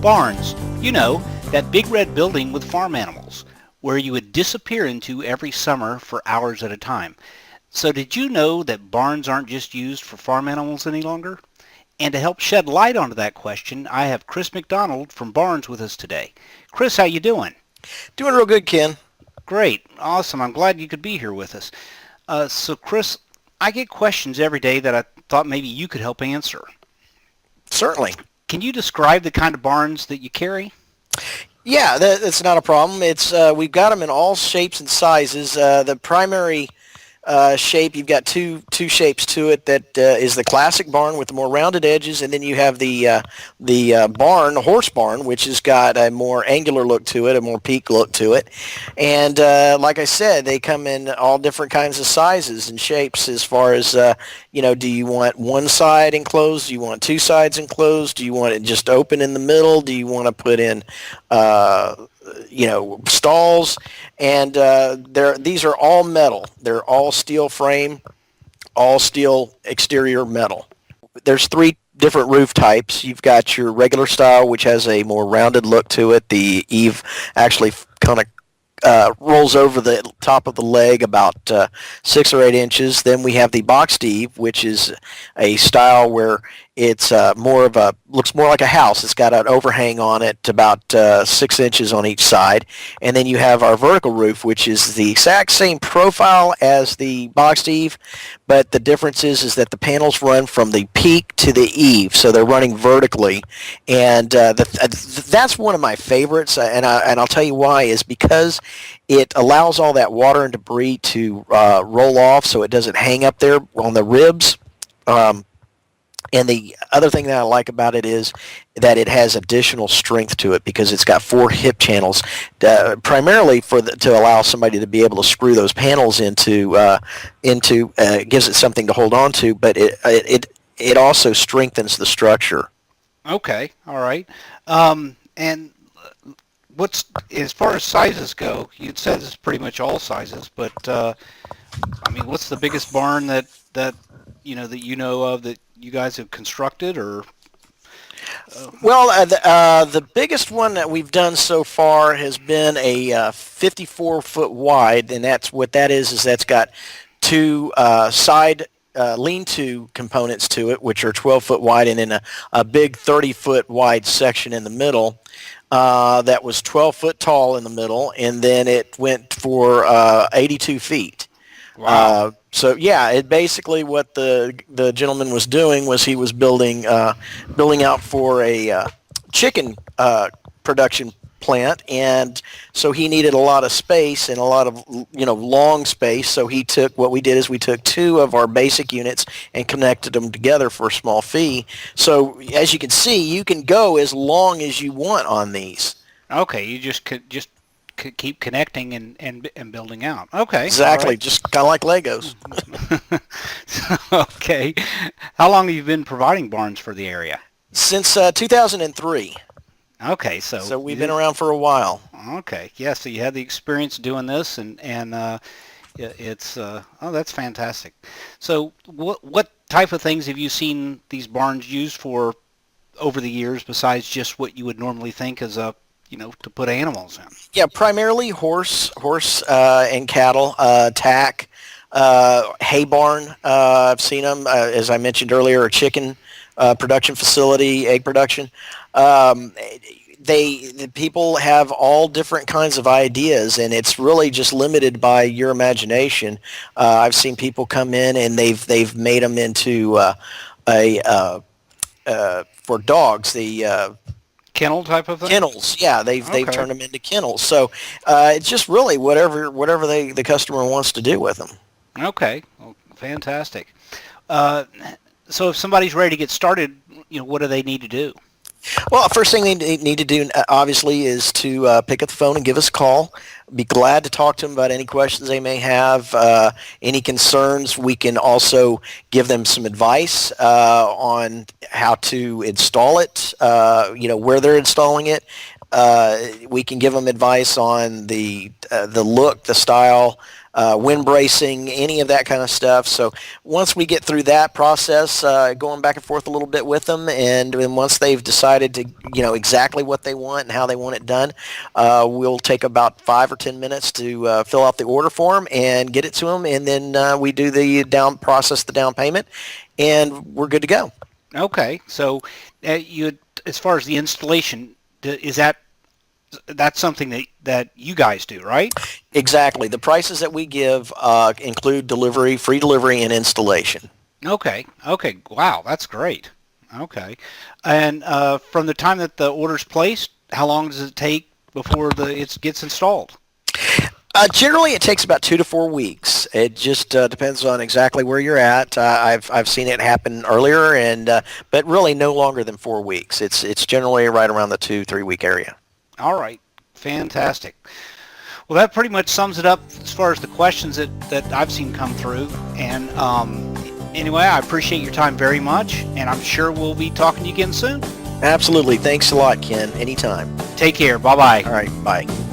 Barns, you know, that big red building with farm animals, where you would disappear into every summer for hours at a time. So did you know that barns aren't just used for farm animals any longer? And to help shed light onto that question, I have Chris McDonald from Barnes with us today. Chris, how you doing? Doing real good, Ken. Great. Awesome. I'm glad you could be here with us. Chris, I get questions every day that I thought maybe you could help answer. Certainly. Can you describe the kind of barns that you carry? Yeah, that's not a problem. It's we've got them in all shapes and sizes. The primary shape, you've got two shapes to it. That is the classic barn with the more rounded edges, and then you have the barn, the horse barn, which has got a more angular look to it, a more peak look to it. And like I said, they come in all different kinds of sizes and shapes as far as, do you want one side enclosed? Do you want two sides enclosed? Do you want it just open in the middle? Do you want to put in stalls? And these are all metal. They're all steel frame, all steel exterior metal. There's three different roof types. You've got your regular style, which has a more rounded look to it. The eave actually kind of rolls over the top of the leg about 6 or 8 inches. Then we have the boxed eave, which is a style where it's looks more like a house. It's got an overhang on it about 6 inches on each side. And then you have our vertical roof, which is the exact same profile as the boxed eave, but the difference is that the panels run from the peak to the eave, so they're running vertically. And that's one of my favorites, and I'll tell you why, is because it allows all that water and debris to roll off so it doesn't hang up there on the ribs. And the other thing that I like about it is that it has additional strength to it because it's got 4 hip channels, primarily to allow somebody to be able to screw those panels into gives it something to hold on to, but it also strengthens the structure. Okay, all right. And what's as far as sizes go? You'd said it's pretty much all sizes, but what's the biggest barn that you know of that you guys have constructed, or? Well, the biggest one that we've done so far has been a 54-foot wide, and that's what that is that's got 2 side lean-to components to it, which are 12-foot wide, and then a big 30-foot wide section in the middle that was 12 foot tall in the middle, and then it went for 82 feet. Wow. So yeah, it basically what the gentleman was doing was he was building out for a chicken production plant, and so he needed a lot of space and a lot of long space. So we took 2 of our basic units and connected them together for a small fee. So as you can see, you can go as long as you want on these. Okay, you just keep connecting and building out. Okay. Exactly, Right. just kind of like Legos. Okay. How long have you been providing barns for the area? Since 2003. Okay, So we've been around for a while. Okay, yeah. So you had the experience doing this, and it's that's fantastic. So what type of things have you seen these barns used for over the years besides just what you would normally think as to put animals in? Yeah, primarily horse and cattle, tack, hay barn. I've seen them, as I mentioned earlier, a chicken production facility, egg production. The people have all different kinds of ideas, and it's really just limited by your imagination. I've seen people come in and they've made them into for dogs, the Kennel type of thing? kennels. Yeah, they've turned them into kennels. So it's just really whatever the customer wants to do with them. Okay, well, fantastic. So if somebody's ready to get started, what do they need to do? Well, first thing they need to do, obviously, is to pick up the phone and give us a call. Be glad to talk to them about any questions they may have, any concerns. We can also give them some advice on how to install it, where they're installing it. We can give them advice on the look, the style, wind bracing, any of that kind of stuff. So once we get through that process, going back and forth a little bit with them, and once they've decided to, exactly what they want and how they want it done, we'll take about 5 or 10 minutes to fill out the order form and get it to them, and then we do the process the down payment, and we're good to go. Okay, so as far as the installation, that's something that you guys do, right? Exactly. The prices that we give include delivery, free delivery, and installation. Okay. Wow, that's great. Okay. And from the time that the order's placed, how long does it take before it gets installed? Generally, it takes about 2 to 4 weeks. It just depends on exactly where you're at. I've seen it happen earlier, but really no longer than 4 weeks. It's generally right around the 2-3 week area. All right. Fantastic. Well, that pretty much sums it up as far as the questions that I've seen come through. And anyway, I appreciate your time very much, and I'm sure we'll be talking to you again soon. Absolutely. Thanks a lot, Ken. Anytime. Take care. Bye-bye. All right. Bye.